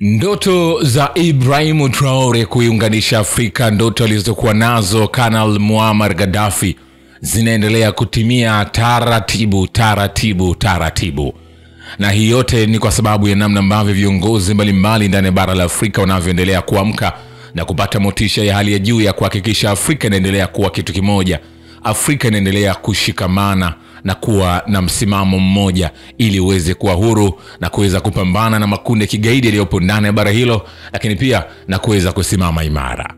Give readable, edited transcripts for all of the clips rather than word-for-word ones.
Ndoto za Ibrahim Traore kuiunganisha Afrika, ndoto alizokuwa nazo Kanali Muammar Gaddafi, zinaendelea kutimia taratibu. Na hii yote ni kwa sababu ya namna ambavyo viongozi mbalimbali ndani ya bara la Afrika wanavyoendelea kuamka na kupata motisha ya hali ya juu ya kuhakikisha Afrika inaendelea kuwa kitu kimoja. Afrika inaendelea kushikamana na kuwa na msimamo mmoja ili uweze kuwa huru na kuweza kupambana na makundi ya kigaidi yaliyopo ndani ya bara hilo, lakini pia na kuweza kusimama imara.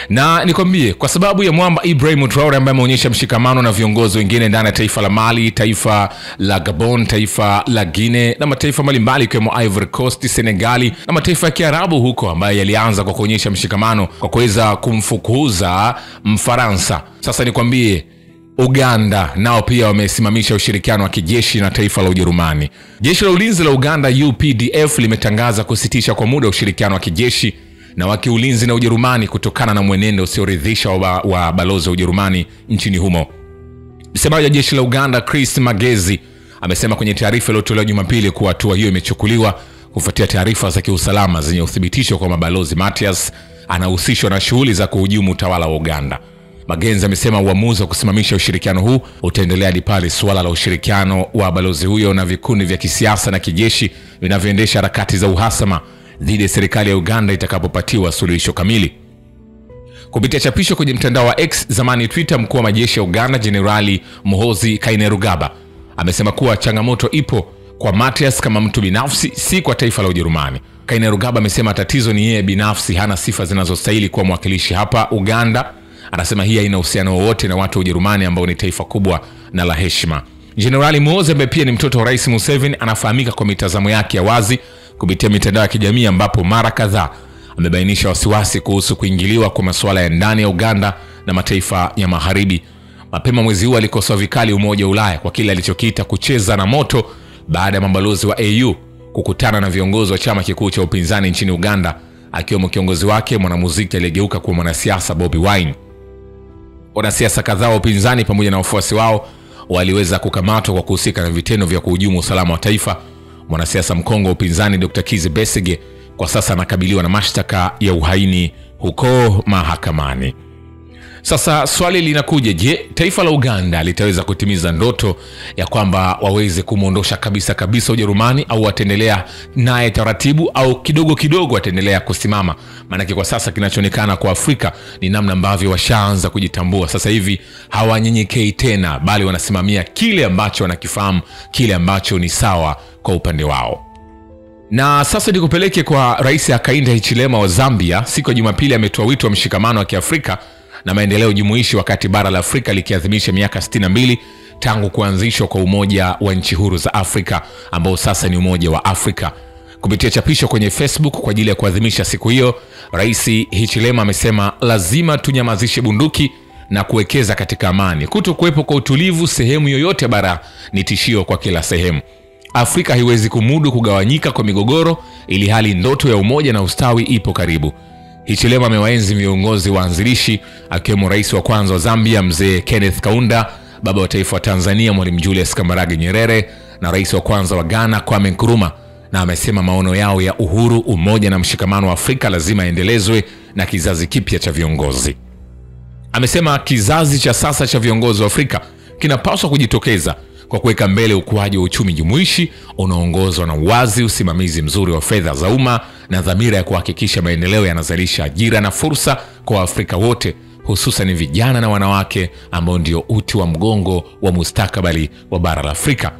Na nikwambie, kwa sababu ya mwamba Ibrahim Traore ambaye ameonyesha mshikamano na viongozi wengine ndani ya taifa la Mali, taifa la Gabon, taifa la Guinea na mataifa mbalimbali kama Ivory Coast, Senegali na mataifa ya Kiarabu huko, ambaye yalianza kwa kuonyesha mshikamano kwa kuweza kumfukuza Mfaransa. Sasa nikwambie, Uganda nao pia wamesimamisha ushirikiano wa kijeshi na taifa la Ujerumani. Jeshi la ulinzi la Uganda UPDF limetangaza kusitisha kwa muda ushirikiano wa kijeshi na wa kiulinzi na Ujerumani kutokana na mwenendo usioridhisha wa balozi wa Ujerumani nchini humo. Msemaji wa jeshi la Uganda Chris Magezi amesema kwenye taarifa iliyotolewa Jumapili kuwa hatua hiyo imechukuliwa kufuatia taarifa za kiusalama zenye uthibitisho kwa balozi Mathias anahusishwa na shughuli za kuhujumu utawala wa Uganda. Magezi amesema uamuzi wa kusimamisha ushirikiano huu utaendelea hadi pale suala la ushirikiano wa balozi huyo na vikundi vya kisiasa na kijeshi vinavyoendesha harakati za uhasama dhidi ya serikali ya Uganda itakapopatiwa suluhisho kamili. Kupitia chapisho kwenye mtandao wa X, zamani Twitter, mkuu wa majeshi ya Uganda Jenerali Muhoozi Kainerugaba amesema kuwa changamoto ipo kwa Mathias kama mtu binafsi, si kwa taifa la Ujerumani. Kainerugaba amesema tatizo ni yeye binafsi, hana sifa zinazostahili kuwa mwakilishi hapa Uganda. Anasema hii haina uhusiano wowote na watu wa Ujerumani ambao ni taifa kubwa na la heshima. Jenerali Muhoozi ambaye pia ni mtoto wa Rais Museveni anafahamika kwa mitazamo yake ya wazi kupitia mitandao ya kijamii, ambapo mara kadhaa amebainisha wasiwasi kuhusu kuingiliwa kwa masuala ya ndani ya Uganda na mataifa ya magharibi. Mapema mwezi huu alikosoa vikali Umoja wa Ulaya kwa kile alichokiita kucheza na moto baada ya mabalozi wa AU kukutana na viongozi wa chama kikuu cha upinzani nchini Uganda, akiwemo kiongozi wake mwanamuziki aliyegeuka kuwa mwanasiasa Bobi Wine. Wanasiasa kadhaa wa upinzani pamoja na wafuasi wao waliweza kukamatwa kwa kuhusika na vitendo vya kuhujumu usalama wa taifa. Mwanasiasa mkongwe wa upinzani Dr. Kizza Besigye kwa sasa anakabiliwa na mashtaka ya uhaini huko mahakamani. Sasa swali linakuja, je, taifa la Uganda litaweza kutimiza ndoto ya kwamba waweze kumuondosha kabisa Ujerumani, au wataendelea naye taratibu, au kidogo wataendelea kusimama? Maana kwa sasa kinachoonekana kwa Afrika ni namna ambavyo washaanza kujitambua. Sasa hivi hawanyenyekei tena, bali wanasimamia kile ambacho wanakifahamu, kile ambacho ni sawa kwa upande wao. Na sasa nikupeleke kwa Rais Hakainde Hichilema wa Zambia. Siku ya Jumapili ametoa wito wa mshikamano wa Kiafrika na maendeleo jumuishi wakati bara la Afrika likiadhimisha miaka 62 tangu kuanzishwa kwa Umoja wa Nchi Huru za Afrika, ambao sasa ni Umoja wa Afrika. Kupitia chapisho kwenye Facebook kwa ajili ya kuadhimisha siku hiyo, Rais Hichilema amesema lazima tunyamazishe bunduki na kuwekeza katika amani. Kutokuwepo kwa utulivu sehemu yoyote bara ni tishio kwa kila sehemu. Afrika haiwezi kumudu kugawanyika kwa migogoro, ili hali ndoto ya umoja na ustawi ipo karibu. Hichilema amewaenzi viongozi waanzilishi akiwemo rais wa kwanza wa Zambia Mzee Kenneth Kaunda, baba wa taifa wa Tanzania Mwalimu Julius Kambarage Nyerere na rais wa kwanza wa Ghana Kwame Nkrumah, na amesema maono yao ya uhuru, umoja na mshikamano wa Afrika lazima endelezwe na kizazi kipya cha viongozi. Amesema kizazi cha sasa cha viongozi wa Afrika kinapaswa kujitokeza kwa kuweka mbele ukuaji wa uchumi jumuishi unaoongozwa na uwazi, usimamizi mzuri wa fedha za umma na dhamira ya kuhakikisha maendeleo yanazalisha ajira na fursa kwa Afrika wote, hususan vijana na wanawake ambao ndio uti wa mgongo wa mustakabali wa bara la Afrika.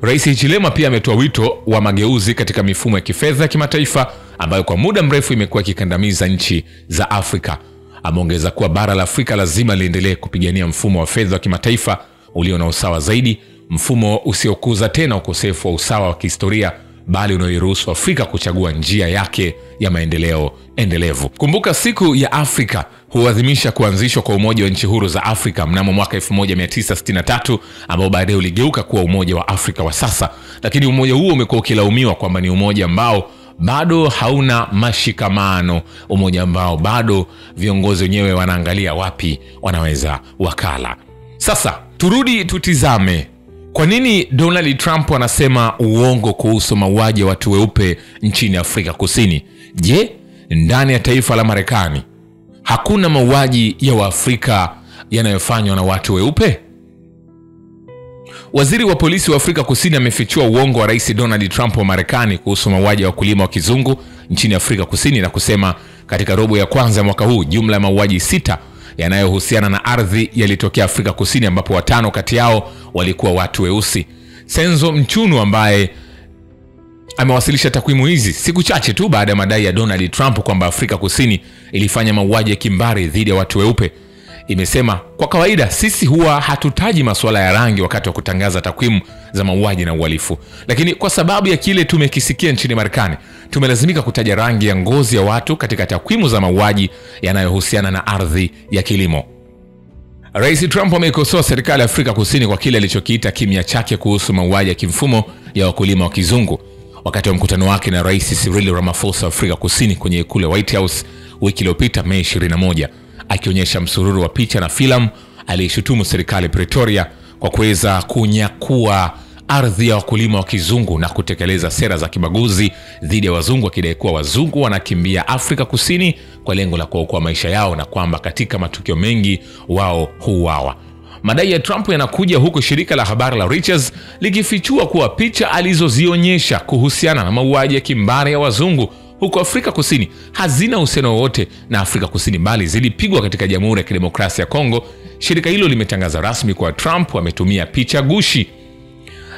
Rais Hichilema pia ametoa wito wa mageuzi katika mifumo ya kifedha ya kimataifa ambayo kwa muda mrefu imekuwa ikikandamiza nchi za Afrika. Ameongeza kuwa bara la Afrika lazima liendelee kupigania mfumo wa fedha wa kimataifa ulio na usawa zaidi, mfumo usiokuza tena ukosefu wa usawa wa kihistoria, bali unaoruhusu Afrika kuchagua njia yake ya maendeleo endelevu. Kumbuka, siku ya Afrika huadhimisha kuanzishwa kwa Umoja wa Nchi Huru za Afrika mnamo mwaka 1963, ambao baadaye uligeuka kuwa Umoja wa Afrika wa sasa. Lakini umoja huo umekuwa ukilaumiwa kwamba ni umoja ambao bado hauna mashikamano, umoja ambao bado viongozi wenyewe wanaangalia wapi wanaweza wakala. Sasa turudi tutizame Kwa nini Donald Trump anasema uongo kuhusu mauaji ya watu weupe nchini Afrika Kusini? Je, ndani ya taifa la Marekani hakuna mauaji ya Waafrika yanayofanywa na watu weupe? Waziri wa polisi wa Afrika Kusini amefichua uongo wa Rais Donald Trump wa Marekani kuhusu mauaji ya wakulima wa kizungu nchini Afrika Kusini na kusema katika robo ya kwanza ya mwaka huu jumla ya mauaji 6 yanayohusiana na ardhi yalitokea Afrika Kusini, ambapo 5 kati yao walikuwa watu weusi. Senzo Mchunu ambaye amewasilisha takwimu hizi siku chache tu baada ya madai ya Donald Trump kwamba Afrika Kusini ilifanya mauaji ya kimbari dhidi ya watu weupe, imesema kwa kawaida sisi huwa hatutaji masuala ya rangi wakati wa kutangaza takwimu za mauaji na uhalifu, lakini kwa sababu ya kile tumekisikia nchini Marekani, tumelazimika kutaja rangi ya ngozi ya watu katika takwimu za mauaji yanayohusiana na ardhi ya kilimo. Rais Trump ameikosoa serikali ya Afrika Kusini kwa kile alichokiita kimya chake kuhusu mauaji ya kimfumo ya wakulima wa kizungu wakati wa mkutano wake na Rais Cyril Ramaphosa wa Afrika Kusini kwenye ikulu ya White House wiki iliyopita Mei 21. Akionyesha msururu wa picha na filamu, alishutumu serikali Pretoria kwa kuweza kunyakua ardhi ya wakulima wa kizungu na kutekeleza sera za kibaguzi dhidi ya wazungu, akidai kuwa wazungu wanakimbia Afrika Kusini kwa lengo la kuokoa maisha yao na kwamba katika matukio mengi wao huuawa. Madai ya Trump yanakuja huku shirika la habari la Reuters likifichua kuwa picha alizozionyesha kuhusiana na mauaji ya kimbari ya wazungu huko Afrika Kusini hazina uhusiano wowote na Afrika Kusini, bali zilipigwa katika Jamhuri ya Kidemokrasia ya Kongo. Shirika hilo limetangaza rasmi kwa Trump ametumia picha gushi.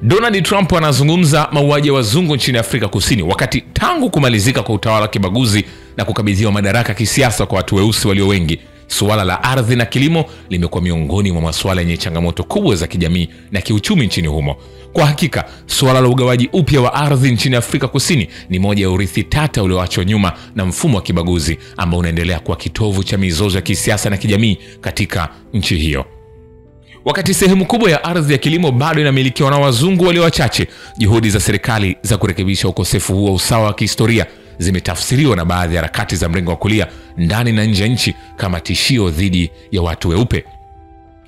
Donald Trump anazungumza mauaji ya wazungu nchini Afrika Kusini wakati tangu kumalizika kwa utawala wa kibaguzi na kukabidhiwa madaraka kisiasa kwa watu weusi walio wengi, suala la ardhi na kilimo limekuwa miongoni mwa masuala yenye changamoto kubwa za kijamii na kiuchumi nchini humo. Kwa hakika, suala la ugawaji upya wa ardhi nchini Afrika Kusini ni moja ya urithi tata ulioachwa nyuma na mfumo wa kibaguzi ambao unaendelea kuwa kitovu cha mizozo ya kisiasa na kijamii katika nchi hiyo. Wakati sehemu kubwa ya ardhi ya kilimo bado inamilikiwa na wazungu walio wachache, juhudi za serikali za kurekebisha ukosefu huo usawa wa kihistoria zimetafsiriwa na baadhi ya harakati za mrengo wa kulia ndani na nje ya nchi kama tishio dhidi ya watu weupe.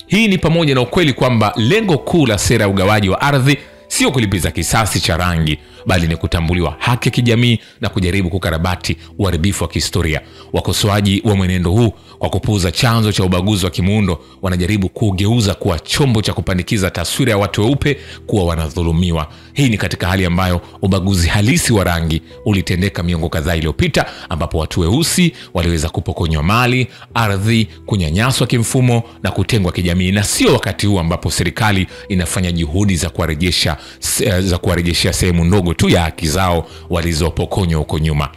Hii ni pamoja na ukweli kwamba lengo kuu la sera ya ugawaji wa ardhi sio kulipiza kisasi cha rangi, bali ni kutambuliwa haki ya kijamii na kujaribu kukarabati uharibifu wa kihistoria. Wakosoaji wa mwenendo huu kwa kupuuza chanzo cha ubaguzi wa kimuundo wanajaribu kugeuza kuwa chombo cha kupandikiza taswira ya watu weupe kuwa wanadhulumiwa. Hii ni katika hali ambayo ubaguzi halisi wa rangi ulitendeka miongo kadhaa iliyopita, ambapo watu weusi waliweza kupokonywa mali, ardhi, kunyanyaswa kimfumo na kutengwa kijamii, na sio wakati huu ambapo serikali inafanya juhudi za kuwarejeshea sehemu ndogo tu ya haki zao walizopokonywa huko nyuma.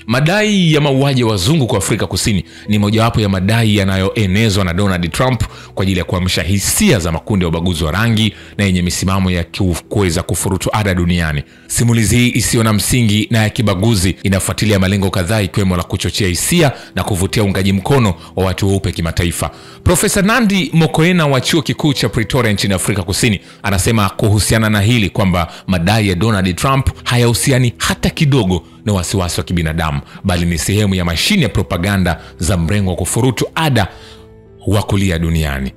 Madai ya mauaji ya wazungu kwa Afrika Kusini ni mojawapo ya madai yanayoenezwa na Donald Trump kwa ajili ya kuamsha hisia za makundi ya ubaguzi wa rangi na yenye misimamo ya kuweza kufurutu ada duniani. Simulizi hii isiyo na msingi na ya kibaguzi inafuatilia malengo kadhaa, ikiwemo la kuchochea hisia na kuvutia uungaji mkono wa watu weupe kimataifa. Profesa Nandi Mokoena wa chuo kikuu cha Pretoria nchini Afrika Kusini anasema kuhusiana na hili kwamba madai ya Donald Trump hayahusiani hata kidogo na wasiwasi wa kibinadamu, bali ni sehemu ya mashine ya propaganda za mrengo wa kufurutu ada wa kulia duniani.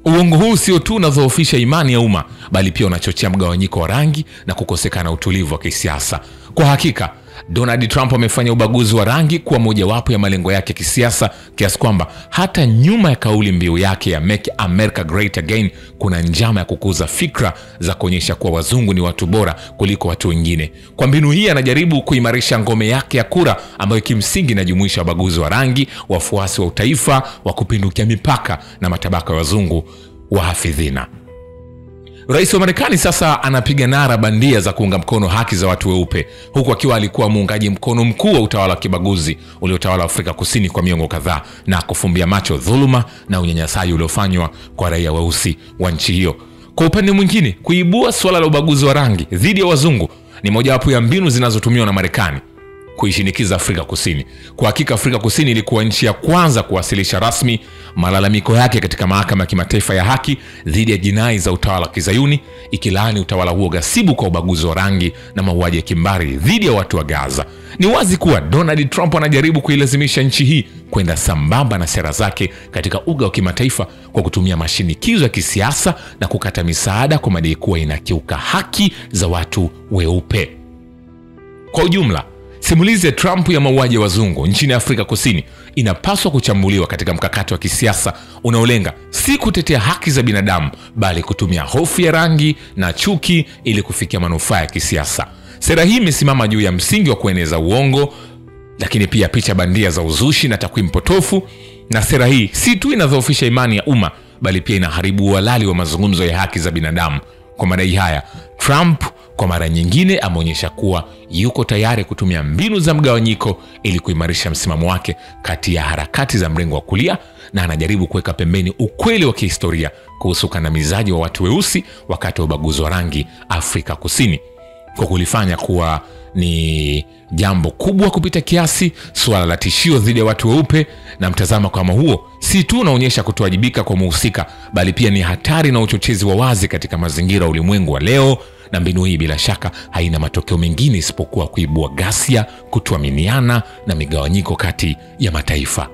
Uongo huu sio tu unadhoofisha imani ya umma, bali pia unachochea mgawanyiko wa rangi na kukosekana utulivu wa kisiasa. Kwa hakika, Donald Trump amefanya ubaguzi wa rangi kuwa mojawapo ya malengo yake kisiasa, kiasi kwamba hata nyuma ya kauli mbiu yake ya Make America Great Again kuna njama ya kukuza fikra za kuonyesha kuwa wazungu ni watu bora kuliko watu wengine. Kwa mbinu hii anajaribu kuimarisha ngome yake ya kura ambayo kimsingi inajumuisha ubaguzi wa rangi, wafuasi wa utaifa wa kupindukia mipaka na matabaka ya wazungu wa hafidhina. Rais wa Marekani sasa anapiga nara bandia za kuunga mkono haki za watu weupe, huku akiwa alikuwa muungaji mkono mkuu wa utawala wa kibaguzi uliotawala Afrika Kusini kwa miongo kadhaa na kufumbia macho dhuluma na unyanyasaji uliofanywa kwa raia weusi wa nchi hiyo. Kwa upande mwingine, kuibua suala la ubaguzi wa rangi dhidi ya wazungu ni mojawapo ya mbinu zinazotumiwa na Marekani kuishinikiza Afrika Kusini. Kwa hakika Afrika Kusini ilikuwa nchi ya kwanza kuwasilisha rasmi malalamiko yake katika mahakama ya kimataifa ya haki dhidi ya jinai za utawala wa Kizayuni, ikilaani utawala huo ghasibu kwa ubaguzi wa rangi na mauaji ya kimbari dhidi ya watu wa Gaza. Ni wazi kuwa Donald Trump anajaribu kuilazimisha nchi hii kwenda sambamba na sera zake katika uga wa kimataifa kwa kutumia mashinikizo ya kisiasa na kukata misaada kwa madai kuwa inakiuka haki za watu weupe. Kwa ujumla, simulizi ya Trump ya mauaji ya wazungu nchini Afrika Kusini inapaswa kuchambuliwa katika mkakati wa kisiasa unaolenga si kutetea haki za binadamu, bali kutumia hofu ya rangi na chuki ili kufikia manufaa ya kisiasa. Sera hii imesimama juu ya msingi wa kueneza uongo, lakini pia picha bandia za uzushi na takwimu potofu, na sera hii si tu inadhoofisha imani ya umma, bali pia inaharibu uhalali wa mazungumzo ya haki za binadamu. Kwa madai haya, Trump kwa mara nyingine ameonyesha kuwa yuko tayari kutumia mbinu za mgawanyiko ili kuimarisha msimamo wake kati ya harakati za mrengo wa kulia, na anajaribu kuweka pembeni ukweli wa kihistoria kuhusu kandamizaji wa watu weusi wakati wa ubaguzi wa rangi Afrika Kusini. Kwa kulifanya kuwa ni jambo kubwa kupita kiasi, suala la tishio dhidi ya watu weupe, na mtazamo kama huo si tu unaonyesha kutowajibika kwa mhusika, bali pia ni hatari na uchochezi wa wazi katika mazingira ya ulimwengu wa leo. Na mbinu hii bila shaka haina matokeo mengine isipokuwa kuibua ghasia, kutoaminiana na migawanyiko kati ya mataifa.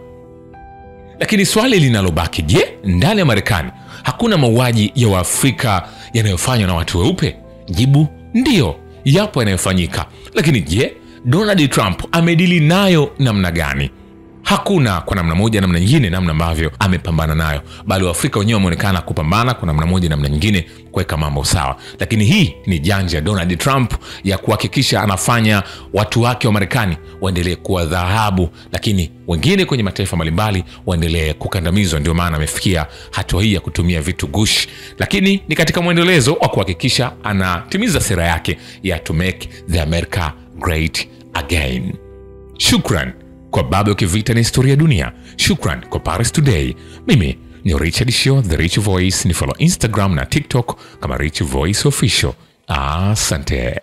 Lakini swali linalobaki, je, ndani ya Marekani hakuna mauaji ya Waafrika yanayofanywa na watu weupe? Jibu ndio, yapo yanayofanyika. Lakini je, Donald Trump amedili nayo namna gani? Hakuna kwa namna moja namna nyingine namna ambavyo amepambana nayo, bali Waafrika wenyewe wameonekana kupambana kwa namna moja namna nyingine kuweka mambo sawa. Lakini hii ni janja Donald Trump ya kuhakikisha anafanya watu wake wa Marekani waendelee kuwa dhahabu, lakini wengine kwenye mataifa mbalimbali waendelee kukandamizwa. Ndio maana amefikia hatua hii ya kutumia vitu gush, lakini ni katika mwendelezo wa kuhakikisha anatimiza sera yake ya to make the America great again. Shukran kwa Baba Ukivita na Historia Dunia. Shukran kwa Paris Today. Mimi ni Richard Shio, The Rich Voice. Ni follow Instagram na TikTok kama Rich Voice Official. Asante.